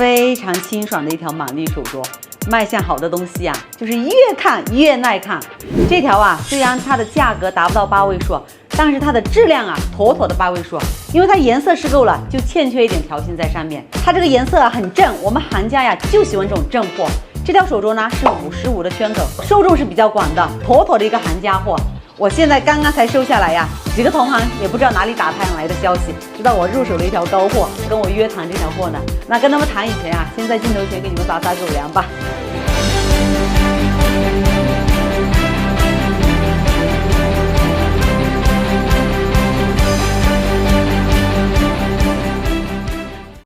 非常清爽的一条满利手镯。卖相好的东西啊，就是越看越耐看。这条啊，虽然它的价格达不到8位数，但是它的质量啊，妥妥的8位数。因为它颜色是够了，就欠缺一点条形在上面。它这个颜色啊很正，我们行家呀就喜欢这种正货。这条手镯呢是55的圈口，受众是比较广的，妥妥的一个行家货。我现在刚刚才收下来呀，几个同行也不知道哪里打探来的消息，知道我入手了一条高货，跟我约谈这条货呢。那跟他们谈以前啊，先在镜头前给你们撒狗粮吧。